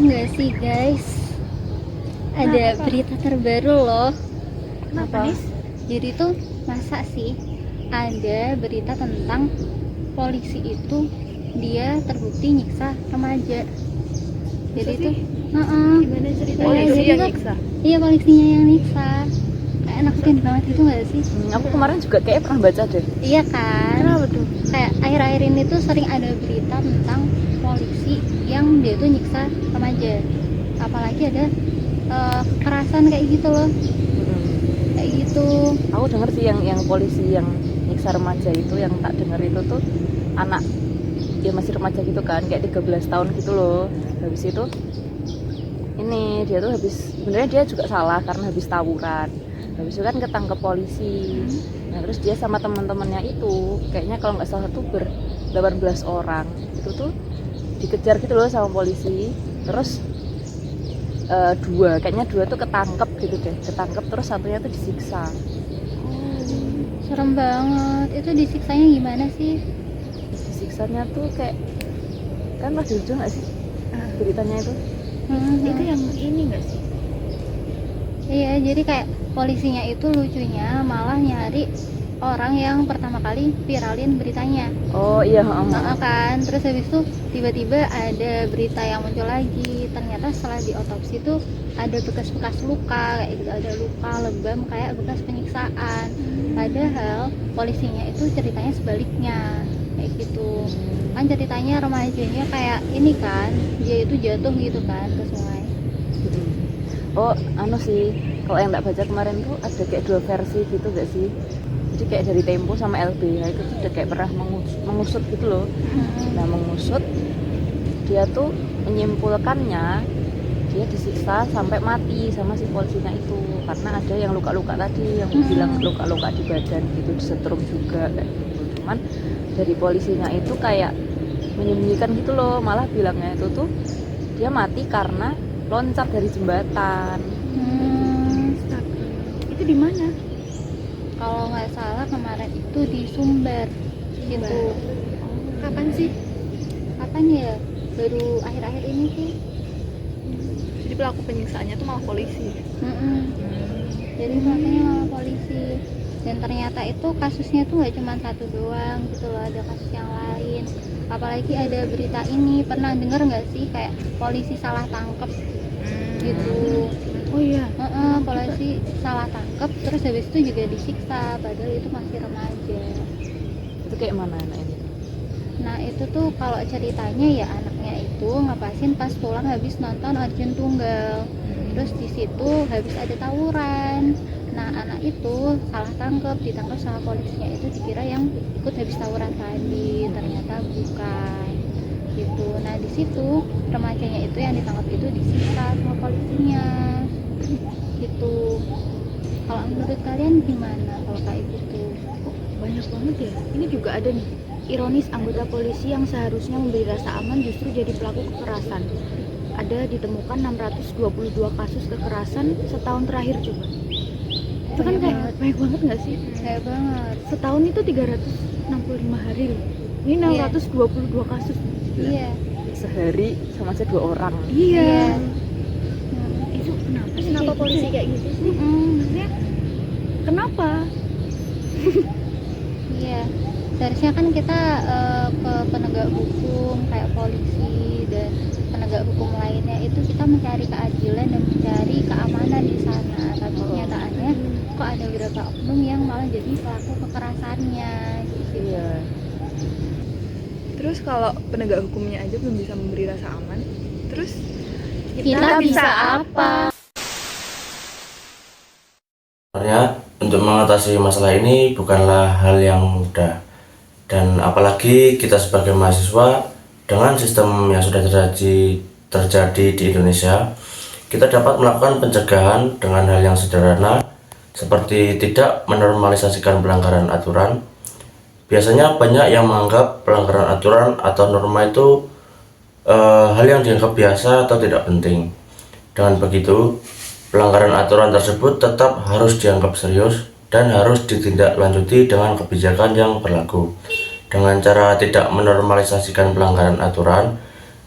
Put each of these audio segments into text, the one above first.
nggak sih guys? Ada berita terbaru loh. Kenapa nih? Jadi tuh masa sih ada berita tentang polisi itu dia terbukti nyiksa remaja. Jadi Masa tuh, sih? gimana ceritanya? Polisi Jadi yang tuh, nyiksa? iya polisinya yang nyiksa. Kayak nakutin banget gitu nggak sih? Aku kemarin juga kayak pernah baca deh. Iya kan? Kenapa tuh? Kayak akhir-akhir ini tuh sering ada berita tentang polisi yang dia tuh nyiksa remaja. Apalagi ada kekerasan kayak gitu loh. Kayak gitu. Aku denger sih yang polisi yang nyiksa remaja itu, yang tak denger itu tuh anak dia masih remaja gitu kan, kayak 13 tahun gitu loh. Habis itu ini dia tuh sebenarnya dia juga salah karena habis tawuran. Habis itu kan ketangkep polisi. Nah terus dia sama teman-temannya itu kayaknya kalau nggak salah tuh 18 orang itu tuh dikejar gitu loh sama polisi. Terus kayaknya dua tuh ketangkep gitu deh, terus satunya tuh disiksa. Serem banget. Itu disiksanya gimana sih? Disiksanya tuh kayak kan pas lucu nggak sih beritanya itu? Itu yang ini nggak sih? Iya, jadi kayak polisinya itu lucunya malah nyari orang yang pertama kali viralin beritanya. Oh iya, Kan, terus habis itu tiba-tiba ada berita yang muncul lagi. Ternyata setelah diotopsi tuh ada bekas-bekas luka, kayak gitu, ada luka lebam kayak bekas penyiksaan. Padahal polisinya itu ceritanya sebaliknya, kayak gitu. Kan ceritanya remajanya kayak ini kan, dia itu jatuh gitu kan ke sungai. Oh anu sih, kalau yang tak baca kemarin tuh ada kayak dua versi gitu gak sih? Jadi kayak dari Tempo sama LBH itu tuh udah kayak pernah mengusut gitu loh. Nah mengusut, dia tuh menyimpulkannya dia disiksa sampai mati sama si polisinya itu, karena ada yang luka-luka tadi yang bilang luka-luka di badan gitu, disetrum juga kayak gitu. Cuman dari polisinya itu kayak menyembunyikan gitu loh, malah bilangnya itu tuh dia mati karena loncat dari jembatan. Itu di mana? Kalau nggak salah kemarin itu di Sumber gitu. Kapan sih? Kapan ya? Baru akhir-akhir ini sih. Jadi pelaku penyiksaannya tuh malah polisi. Jadi makanya malah polisi. Dan ternyata itu kasusnya tuh nggak cuma satu doang gitu loh, ada kasus yang lain. Apalagi ada berita ini, pernah denger nggak sih kayak polisi salah tangkep gitu. Oh iya. Polisi salah tangkep terus habis itu juga disiksa padahal itu masih remaja. Itu kayak mana anaknya? Nah itu tuh kalau ceritanya ya anaknya itu ngepasin pas pulang habis nonton Arjun Tunggal. Terus di situ habis ada tawuran. Nah anak itu salah ditangkap sama polisinya, itu dikira yang ikut habis tawuran tadi, ternyata bukan gitu. Nah di situ remajanya itu yang ditangkap itu disiksa sama polisinya gitu. Kalau menurut kalian gimana kalau kayak gitu? Banyak banget ya. Ini juga ada nih. Ironis, anggota polisi yang seharusnya memberi rasa aman justru jadi pelaku kekerasan. Ada ditemukan 622 kasus kekerasan setahun terakhir coba. Itu kan kayak banyak banget nggak sih? Kayak banget. Setahun itu 365 hari loh. Ini 622 kasus. Iya. Sehari sama aja 2 orang. Iya. Itu kenapa sih? Kenapa kayak polisi gitu? kayak gitu sih? Maksudnya kenapa? Iya. Seharusnya kan kita ke penegak hukum kayak polisi dan penegak hukum lainnya itu kita mencari keadilan dan mencari keamanan di sana. Tapi kenyataannya kok ada beberapa oknum yang malah jadi pelaku kekerasannya gitu. Iya. Terus kalau penegak hukumnya aja belum bisa memberi rasa aman, terus Kita bisa apa? Sebenarnya untuk mengatasi masalah ini bukanlah hal yang mudah, dan apalagi kita sebagai mahasiswa dengan sistem yang sudah terjadi di Indonesia, kita dapat melakukan pencegahan dengan hal yang sederhana seperti tidak menormalisasikan pelanggaran aturan. Biasanya banyak yang menganggap pelanggaran aturan atau norma itu hal yang dianggap biasa atau tidak penting. Dengan begitu, pelanggaran aturan tersebut tetap harus dianggap serius dan harus ditindaklanjuti dengan kebijakan yang berlaku. Dengan cara tidak menormalisasikan pelanggaran aturan,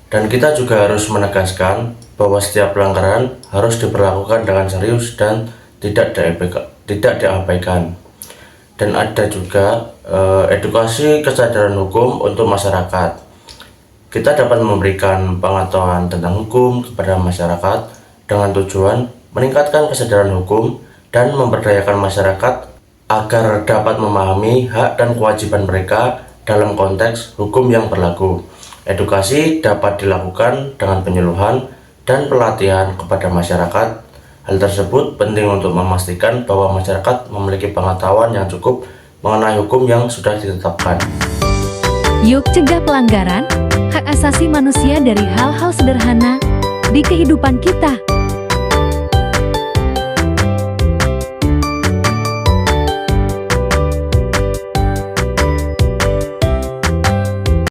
dan kita juga harus menegaskan bahwa setiap pelanggaran harus diperlakukan dengan serius dan tidak diabaikan. Dan ada juga edukasi kesadaran hukum untuk masyarakat. Kita dapat memberikan pengetahuan tentang hukum kepada masyarakat dengan tujuan meningkatkan kesadaran hukum dan memberdayakan masyarakat agar dapat memahami hak dan kewajiban mereka dalam konteks hukum yang berlaku. Edukasi dapat dilakukan dengan penyuluhan dan pelatihan kepada masyarakat. Hal tersebut penting untuk memastikan bahwa masyarakat memiliki pengetahuan yang cukup mengenai hukum yang sudah ditetapkan. Yuk cegah pelanggaran hak asasi manusia dari hal-hal sederhana di kehidupan kita.